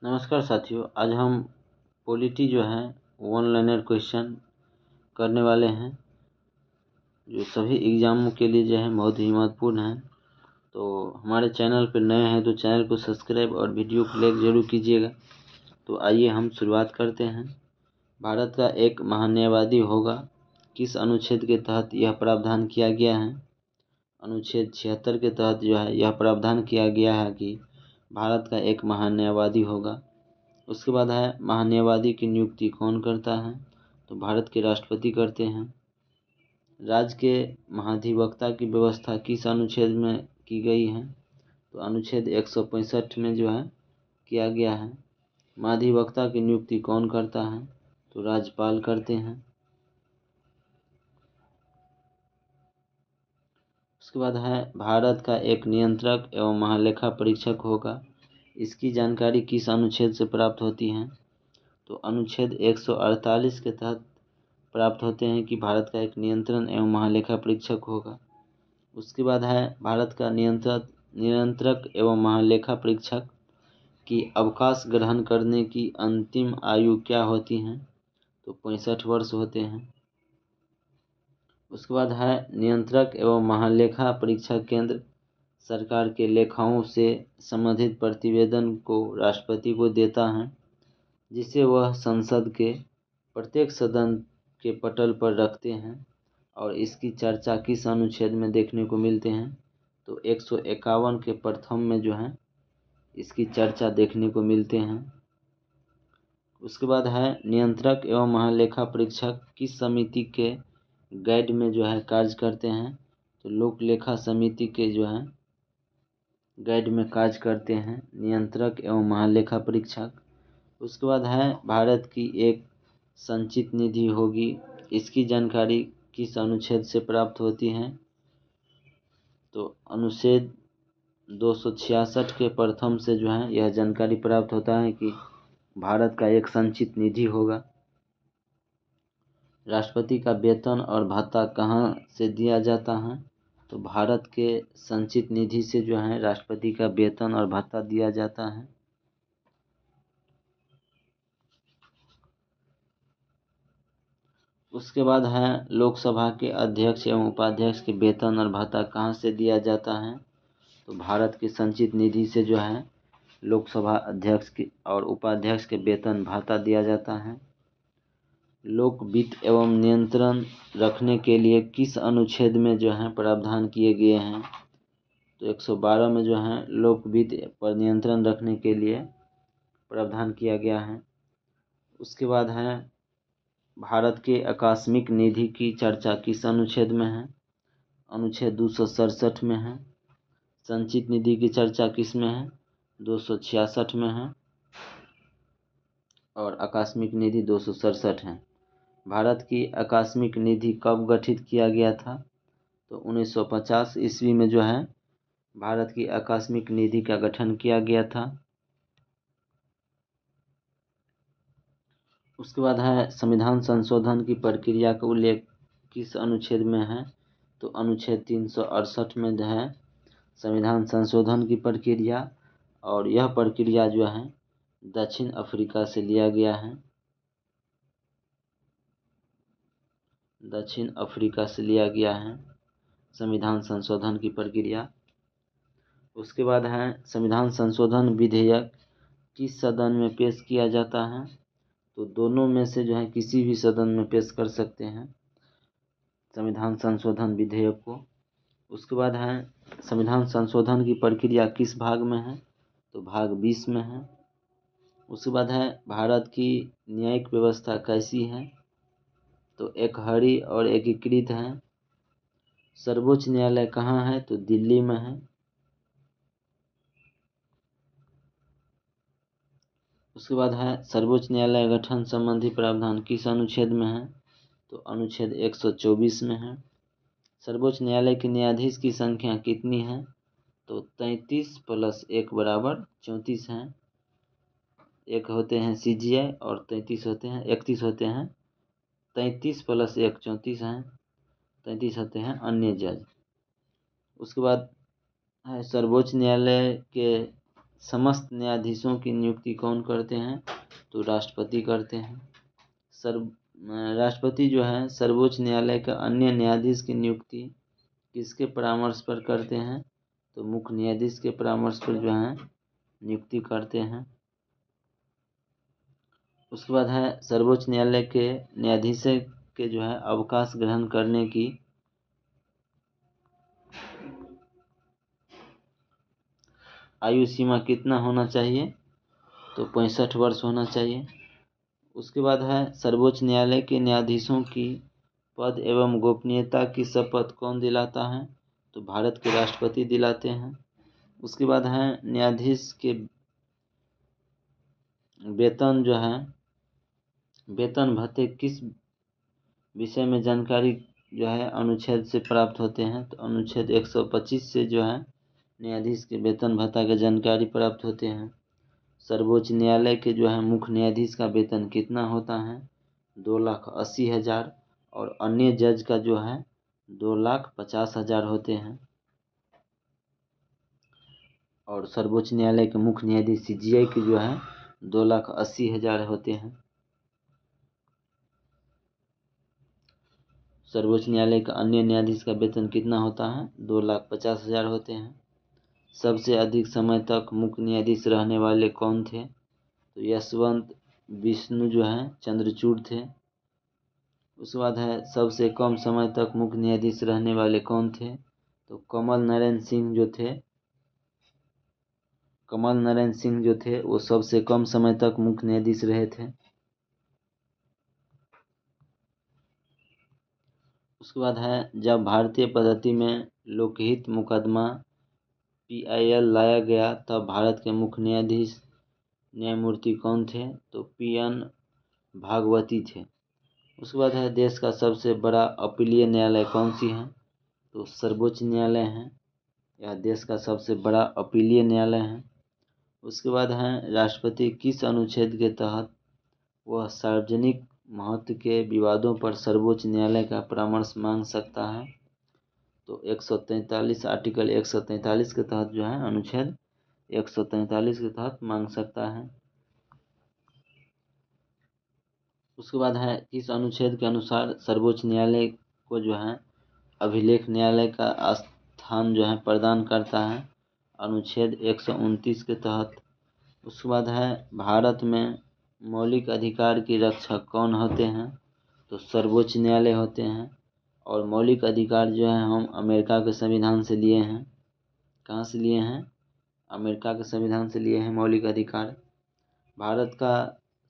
नमस्कार साथियों, आज हम पॉलिटी जो है वन लाइनर क्वेश्चन करने वाले हैं जो सभी एग्ज़ामों के लिए जो है बहुत ही महत्वपूर्ण है। तो हमारे चैनल पर नए हैं तो चैनल को सब्सक्राइब और वीडियो को लाइक ज़रूर कीजिएगा। तो आइए हम शुरुआत करते हैं। भारत का एक महान्यायवादी होगा, किस अनुच्छेद के तहत यह प्रावधान किया गया है? अनुच्छेद 76 के तहत जो है यह प्रावधान किया गया है कि भारत का एक महान्यायवादी होगा। उसके बाद है महान्यायवादी की नियुक्ति कौन करता है? तो भारत के राष्ट्रपति करते हैं। राज्य के महाधिवक्ता की व्यवस्था किस अनुच्छेद में की गई है? तो अनुच्छेद 165 में जो है किया गया है। महाधिवक्ता की नियुक्ति कौन करता है? तो राज्यपाल करते हैं। उसके बाद है भारत का एक नियंत्रक एवं महालेखा परीक्षक होगा। इसकी जानकारी किस अनुच्छेद से प्राप्त होती है? तो अनुच्छेद 148 के तहत प्राप्त होते हैं कि भारत का एक नियंत्रण एवं महालेखा परीक्षक होगा। उसके बाद है भारत का नियंत्रक एवं महालेखा परीक्षक की अवकाश ग्रहण करने की अंतिम आयु क्या होती है? तो 65 वर्ष होते हैं। उसके बाद है नियंत्रक एवं महालेखा परीक्षक केंद्र सरकार के लेखाओं से संबंधित प्रतिवेदन को राष्ट्रपति को देता है, जिसे वह संसद के प्रत्येक सदन के पटल पर रखते हैं। और इसकी चर्चा किस अनुच्छेद में देखने को मिलते हैं? तो 151 के प्रथम में जो है इसकी चर्चा देखने को मिलते हैं। उसके बाद है नियंत्रक एवं महालेखा परीक्षक किस समिति के गाइड में जो है कार्य करते हैं? तो लोक लेखा समिति के जो है गाइड में कार्य करते हैं नियंत्रक एवं महालेखा परीक्षक। उसके बाद है भारत की एक संचित निधि होगी। इसकी जानकारी किस अनुच्छेद से प्राप्त होती है? तो अनुच्छेद 266 के प्रथम से जो है यह जानकारी प्राप्त होता है कि भारत का एक संचित निधि होगा। राष्ट्रपति का वेतन और भत्ता कहाँ से दिया जाता है? तो भारत के संचित निधि से जो है राष्ट्रपति का वेतन और भत्ता दिया जाता है। उसके बाद है लोकसभा के अध्यक्ष एवं उपाध्यक्ष के वेतन और भत्ता कहाँ से दिया जाता है? तो भारत की संचित निधि से जो है लोकसभा अध्यक्ष की और उपाध्यक्ष के वेतन भत्ता दिया जाता है। लोक वित्त एवं नियंत्रण रखने के लिए किस अनुच्छेद में जो है प्रावधान किए गए हैं? तो 112 में जो है लोक वित्त पर नियंत्रण रखने के लिए प्रावधान किया गया है। उसके बाद है भारत के आकस्मिक निधि की चर्चा किस अनुच्छेद में है? अनुच्छेद 267 में है। संचित निधि की चर्चा किस में है? 266 में है। और आकस्मिक निधि 267 है। भारत की आकस्मिक निधि कब गठित किया गया था? तो 1950 ईस्वी में जो है भारत की आकस्मिक निधि का गठन किया गया था। उसके बाद है संविधान संशोधन की प्रक्रिया का उल्लेख किस अनुच्छेद में है? तो अनुच्छेद 368 में जो है संविधान संशोधन की प्रक्रिया, और यह प्रक्रिया जो है दक्षिण अफ्रीका से लिया गया है। दक्षिण अफ्रीका से लिया गया है संविधान संशोधन की प्रक्रिया। उसके बाद है संविधान संशोधन विधेयक किस सदन में पेश किया जाता है? तो दोनों में से जो है किसी भी सदन में पेश कर सकते हैं संविधान संशोधन विधेयक को। उसके बाद है संविधान संशोधन की प्रक्रिया किस भाग में है? तो भाग 20 में है। उसके बाद है भारत की न्यायिक व्यवस्था कैसी है? तो एकहरी और एकीकृत है। सर्वोच्च न्यायालय कहाँ है? तो दिल्ली में है। उसके बाद है सर्वोच्च न्यायालय गठन संबंधी प्रावधान किस अनुच्छेद में है? तो अनुच्छेद 124 में है। सर्वोच्च न्यायालय के न्यायाधीश की संख्या कितनी है? तो 33 + 1 = 34 हैं। एक होते हैं CGI और 31 होते हैं 33 + 1 34 हैं। 33 होते हैं अन्य जज। उसके बाद है सर्वोच्च न्यायालय के समस्त न्यायाधीशों की नियुक्ति कौन करते हैं? तो राष्ट्रपति करते हैं। राष्ट्रपति जो है सर्वोच्च न्यायालय का अन्य न्यायाधीश की नियुक्ति किसके परामर्श पर करते हैं? तो मुख्य न्यायाधीश के परामर्श पर जो है नियुक्ति करते हैं। उसके बाद है सर्वोच्च न्यायालय के न्यायाधीश के जो है अवकाश ग्रहण करने की आयु सीमा कितना होना चाहिए? तो 65 वर्ष होना चाहिए। उसके बाद है सर्वोच्च न्यायालय के न्यायाधीशों की पद एवं गोपनीयता की शपथ कौन दिलाता है? तो भारत के राष्ट्रपति दिलाते हैं। उसके बाद है न्यायाधीश के वेतन जो है वेतन भत्ते किस विषय में जानकारी जो है अनुच्छेद से प्राप्त होते हैं? तो अनुच्छेद 125 से जो है न्यायाधीश के वेतन भत्ता की जानकारी प्राप्त होते हैं। सर्वोच्च न्यायालय के जो है मुख्य न्यायाधीश का वेतन कितना होता है? 2,80,000 और अन्य जज का जो है 2,50,000 होते हैं। और सर्वोच्च न्यायालय के मुख्य न्यायाधीश CJI की जो है 2,80,000 होते हैं। सर्वोच्च न्यायालय का अन्य न्यायाधीश का वेतन कितना होता है? 2,50,000 होते हैं। सबसे अधिक समय तक मुख्य न्यायाधीश रहने वाले कौन थे? तो यशवंत विष्णु जो है चंद्रचूड़ थे। उसके बाद है सबसे कम समय तक मुख्य न्यायाधीश रहने वाले कौन थे? तो कमल नारायण सिंह जो थे वो सबसे कम समय तक मुख्य न्यायाधीश रहे थे। उसके बाद है जब भारतीय पद्धति में लोकहित मुकदमा PIL लाया गया तब भारत के मुख्य न्यायमूर्ति कौन थे? तो PN भागवती थे। उसके बाद है देश का सबसे बड़ा अपीलीय न्यायालय कौन सी है? तो सर्वोच्च न्यायालय है। यह देश का सबसे बड़ा अपीलीय न्यायालय है। उसके बाद है राष्ट्रपति किस अनुच्छेद के तहत वह सार्वजनिक महत्व के विवादों पर सर्वोच्च न्यायालय का परामर्श मांग सकता है? तो 143 आर्टिकल 143 के तहत जो है अनुच्छेद 143 के तहत मांग सकता है। उसके बाद है किस अनुच्छेद के अनुसार सर्वोच्च न्यायालय को जो है अभिलेख न्यायालय का स्थान जो है प्रदान करता है? अनुच्छेद 129 के तहत। उसके बाद है भारत में मौलिक अधिकार की रक्षक कौन होते हैं? तो सर्वोच्च न्यायालय होते हैं। और मौलिक अधिकार जो है हम अमेरिका के संविधान से लिए हैं। कहाँ से लिए हैं? अमेरिका के संविधान से लिए हैं मौलिक अधिकार। भारत का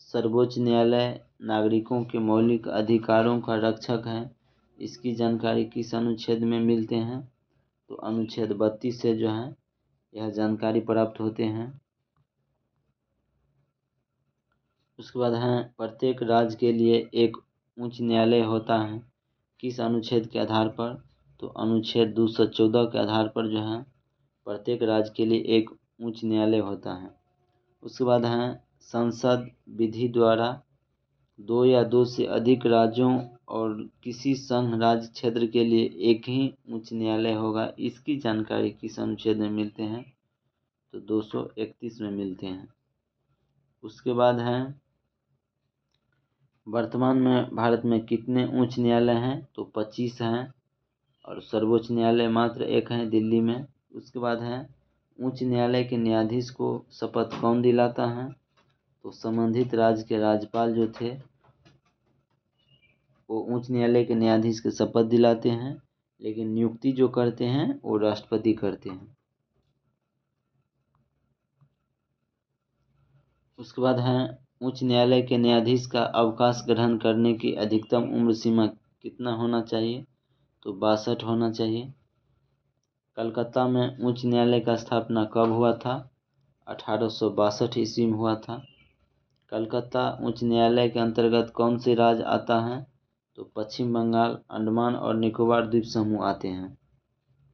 सर्वोच्च न्यायालय नागरिकों के मौलिक अधिकारों का रक्षक है। इसकी जानकारी किस अनुच्छेद में मिलते हैं? तो अनुच्छेद 32 से जो है यह जानकारी प्राप्त होते हैं। उसके बाद है प्रत्येक राज्य के लिए एक उच्च न्यायालय होता है किस अनुच्छेद के आधार पर? तो अनुच्छेद 214 के आधार पर जो है प्रत्येक राज्य के लिए एक उच्च न्यायालय होता है। उसके बाद है संसद विधि द्वारा 2 या 2 से अधिक राज्यों और किसी संघ राज्य क्षेत्र के लिए एक ही उच्च न्यायालय होगा। इसकी जानकारी किस अनुच्छेद में मिलते हैं? तो 231 में मिलते हैं। उसके बाद है वर्तमान में भारत में कितने उच्च न्यायालय हैं? तो 25 हैं। और सर्वोच्च न्यायालय मात्र एक है दिल्ली में। उसके बाद है उच्च न्यायालय के न्यायाधीश को शपथ कौन दिलाता है? तो संबंधित राज्य के राज्यपाल जो थे वो उच्च न्यायालय के न्यायाधीश के शपथ दिलाते हैं, लेकिन नियुक्ति जो करते हैं वो राष्ट्रपति करते हैं। उसके बाद है उच्च न्यायालय के न्यायाधीश का अवकाश ग्रहण करने की अधिकतम उम्र सीमा कितना होना चाहिए? तो 62 होना चाहिए। कलकत्ता में उच्च न्यायालय का स्थापना कब हुआ था? 1862 ईस्वी में हुआ था। कलकत्ता उच्च न्यायालय के अंतर्गत कौन से राज्य आता है? तो पश्चिम बंगाल, अंडमान और निकोबार द्वीप समूह आते हैं।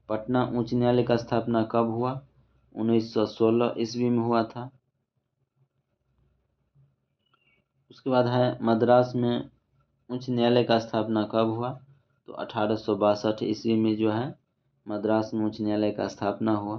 पटना उच्च न्यायालय का स्थापना कब हुआ? 1916 ईस्वी में हुआ था। उसके बाद है मद्रास में उच्च न्यायालय का स्थापना कब हुआ? तो 1862 ईस्वी में जो है मद्रास में उच्च न्यायालय का स्थापना हुआ।